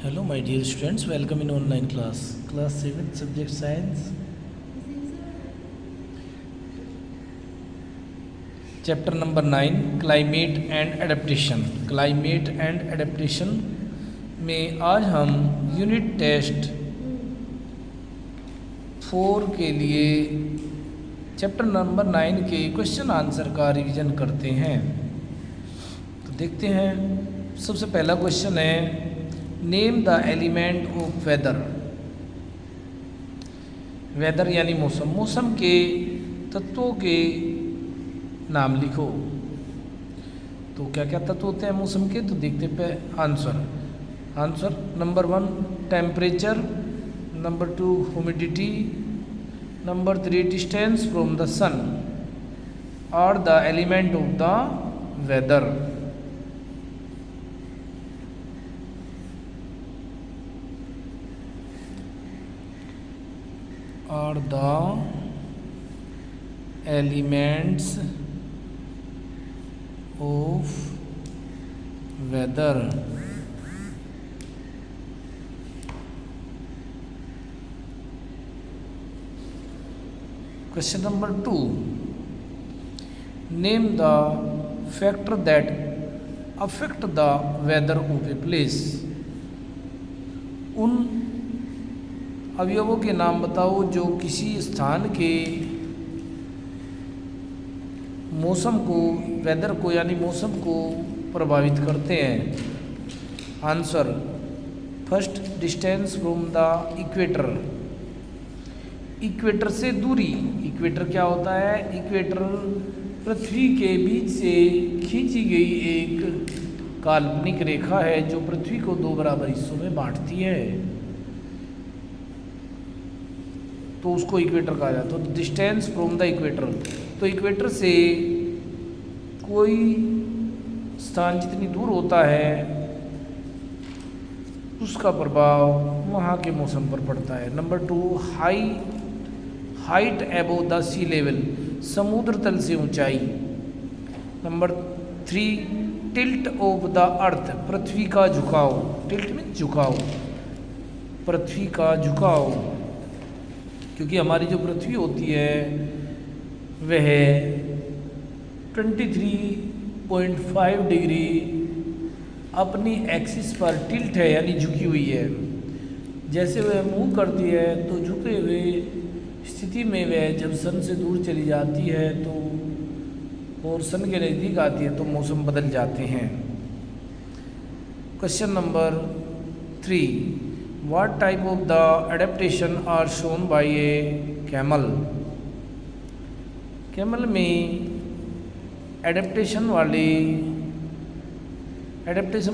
Hello, my dear students. Welcome in online class 7, subject science, chapter number 9, climate and adaptation. Climate and adaptation में आज हम unit test 4 के लिए chapter number 9 के question answer का revision करते हैं। तो देखते हैं, सबसे पहला क्वेश्चन है, name the element of weather. Weather यानी मौसम, मौसम के तत्वों के नाम लिखो। तो क्या क्या तत्व होते हैं मौसम के, तो देखते पे answer number 1 temperature, number 2 humidity, number 3 distance from the sun और the element of the weather. Are the elements of weather। Question number 2, name the factor that affect the weather of a place। उन अवयवों के नाम बताओ जो किसी स्थान के मौसम को, वेदर को यानी मौसम को प्रभावित करते हैं। Answer first distance from the equator. Equator से दूरी। इक्वेटर क्या होता है? इक्वेटर पृथ्वी के बीच से खींची गई एक काल्पनिक रेखा है जो पृथ्वी को 2 बराबर हिस्सों में बांटती है, तो उसको इक्वेटर कहा जाता है। तो डिस्टेंस फ्रॉम द इक्वेटर, तो इक्वेटर से कोई स्थान जितनी दूर होता है उसका प्रभाव वहाँ के मौसम पर पड़ता है। Number 2 height above the sea level, समुद्र तल से ऊंचाई। Number 3 tilt of the earth, पृथ्वी का झुकाव। टिल्ट में झुकाव, पृथ्वी का झुकाव, क्योंकि हमारी जो पृथ्वी होती है वह 23.5 डिग्री अपनी एक्सिस पर टिल्ट है यानी झुकी हुई है। जैसे वह मूव करती है तो झुके हुए स्थिति में वह जब सन से दूर चली जाती है तो और सन के नज़दीक आती है तो मौसम बदल जाते हैं। Question number 3, What type of the adaptation are shown by a camel। Camel में एडेप्टेशन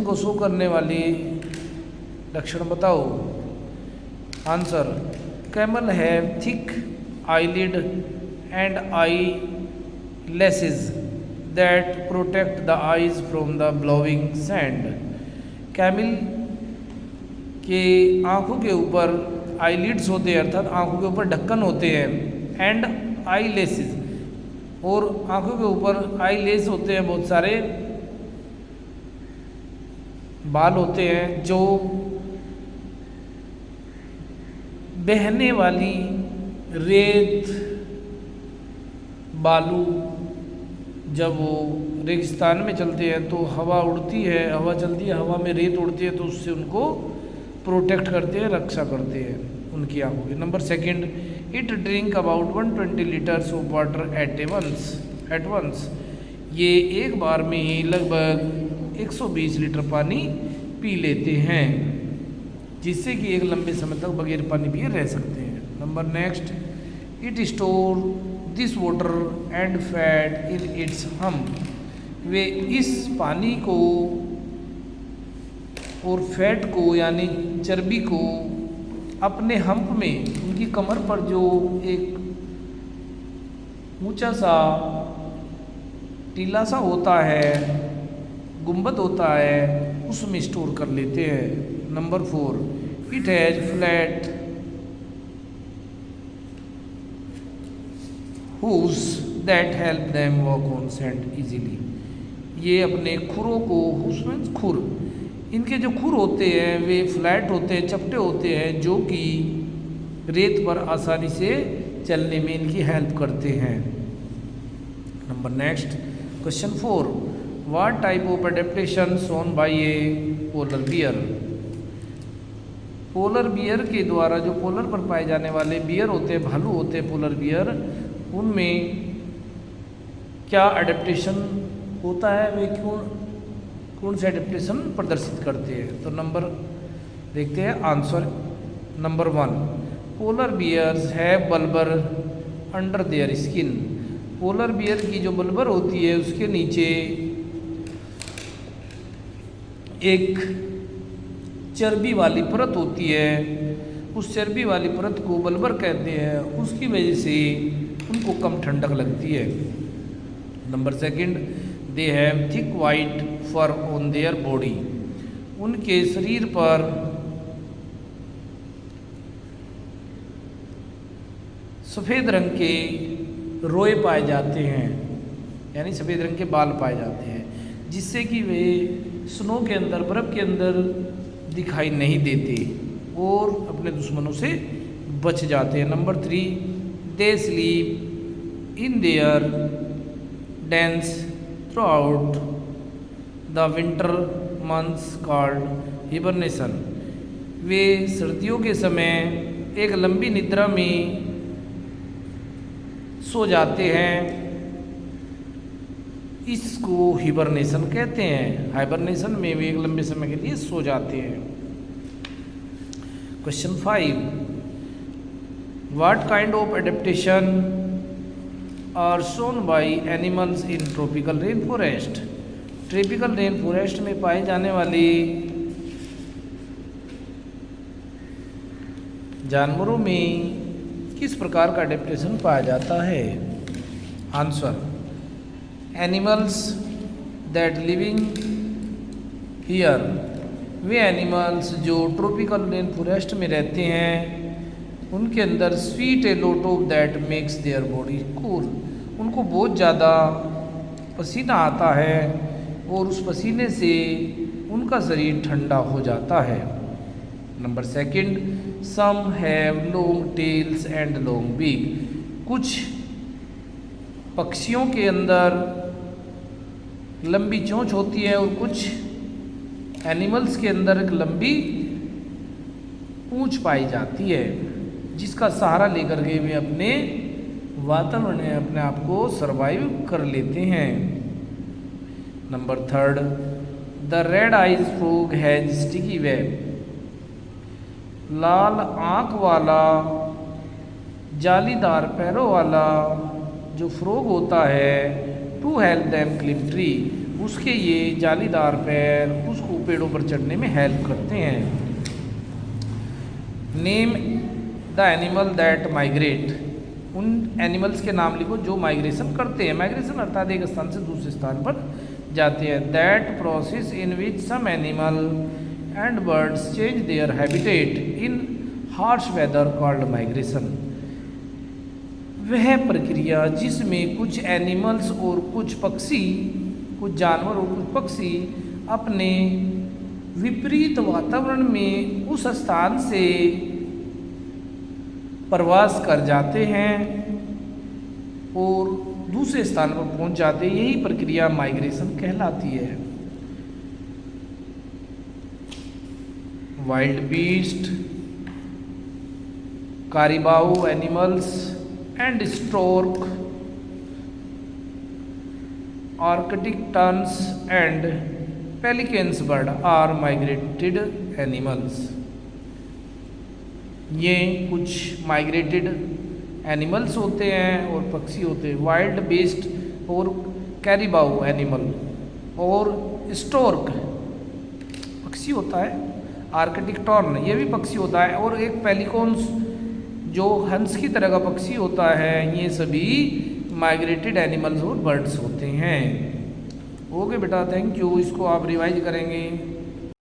को शो करने वाली लक्षण बताओ। Answer camel have thick eyelid and eyelashes that protect the eyes from the blowing sand। Camel कि आँखों के ऊपर आईलिड्स होते हैं, अर्थात आँखों के ऊपर ढक्कन होते हैं, एंड आई लेसेस, और आँखों के ऊपर आई लेस होते हैं, बहुत सारे बाल होते हैं जो बहने वाली रेत, बालू, जब वो रेगिस्तान में चलते हैं तो हवा उड़ती है, हवा चलती है, हवा में रेत उड़ती है तो उससे उनको प्रोटेक्ट करते हैं, रक्षा करते हैं उनकी आँखों की। Number 2 it drink about 120 litres of water at once. ये एक बार में ही लगभग 120 लीटर पानी पी लेते हैं, जिससे कि एक लंबे समय तक बगैर पानी पिए रह सकते हैं। Number next, it store this water and fat in its hump. वे इस पानी को और फैट को यानी चर्बी को अपने हम्प में, उनकी कमर पर जो एक ऊंचा सा टीला सा होता है, गुंबद होता है, उसमें स्टोर कर लेते हैं। Number 4 it has flat hooves that help them walk on sand easily. ये अपने खुरों को, हूव्स मीन्स खुर, इनके जो खुर होते हैं वे फ्लैट होते हैं, चपटे होते हैं, जो कि रेत पर आसानी से चलने में इनकी हेल्प करते हैं। Number next question 4, what type of adaptation shown by A polar bear. Polar bear के द्वारा, जो पोलर पर पाए जाने वाले बियर होते हैं, भालू होते हैं पोलर बियर, उनमें क्या एडेप्टेशन होता है, वे कौन से एडेप्टेशन प्रदर्शित करते हैं। तो नंबर देखते हैं answer. Number 1, polar bears have blubber under their skin. Polar bear की जो बल्बर होती है उसके नीचे एक चर्बी वाली परत होती है, उस चर्बी वाली परत को बल्बर कहते हैं, उसकी वजह से उनको कम ठंडक लगती है। Number 2, they have thick white fur on their body. उनके शरीर पर सफ़ेद रंग के रोए पाए जाते हैं, यानी सफ़ेद रंग के बाल पाए जाते हैं, जिससे कि वे स्नो के अंदर, बर्फ़ के अंदर दिखाई नहीं देते और अपने दुश्मनों से बच जाते हैं। Number 3, they sleep in their dens throughout the winter months called hibernation. वे सर्दियों के समय एक लंबी निद्रा में सो जाते हैं, इसको हिबरनेशन कहते हैं। हाइबरनेशन में वे एक लंबे समय के लिए सो जाते हैं। Question 5, what kind of adaptation are shown by animals in tropical rain forest. Tropical rain forest में पाए जाने वाले जानवरों में किस प्रकार का एडेप्टेशन पाया जाता है। Answer, animals that living here. Way animals जो ट्रॉपिकल रेन फॉरेस्ट में रहते हैं, उनके अंदर sweet A lot of that makes their body cool. उनको बहुत ज़्यादा पसीना आता है और उस पसीने से उनका शरीर ठंडा हो जाता है। Number 2, some have long tails and long beak. कुछ पक्षियों के अंदर लंबी चोंच होती है और कुछ एनिमल्स के अंदर एक लंबी पूंछ पाई जाती है, जिसका सहारा लेकर के वे अपने वातावरण में अपने आप को सरवाइव कर लेते हैं। Number 3, the red eyes frog has sticky web. लाल आँख वाला जालीदार पैरों वाला जो फ्रॉग होता है, to help them climb tree. उसके ये जालीदार पैर उसको पेड़ों पर चढ़ने में हेल्प करते हैं। Name the animal that migrate. उन एनिमल्स के नाम लिखो जो माइग्रेशन करते हैं। माइग्रेशन अर्थात एक स्थान से दूसरे स्थान पर जाते हैं। That process in which some animal and birds change their habitat in harsh weather called migration. वह प्रक्रिया जिसमें कुछ एनिमल्स और कुछ पक्षी, कुछ जानवर और कुछ पक्षी अपने विपरीत वातावरण में उस स्थान से प्रवास कर जाते हैं और दूसरे स्थान पर पहुंच जाते हैं, यही प्रक्रिया माइग्रेशन कहलाती है। Wildebeest, caribou animals and stork, Arctic terns and pelicans bird are migrated animals. ये कुछ माइग्रेटेड एनिमल्स होते हैं और पक्षी होते हैं। वाइल्ड बीस्ट और कैरिबाऊ एनिमल और स्टोर्क पक्षी होता है, आर्कटिक टर्न ये भी पक्षी होता है, और एक पेलिकॉन्स जो हंस की तरह का पक्षी होता है, ये सभी माइग्रेटेड एनिमल्स और बर्ड्स होते हैं। ओके बेटा, थैंक यू। इसको आप रिवाइज करेंगे।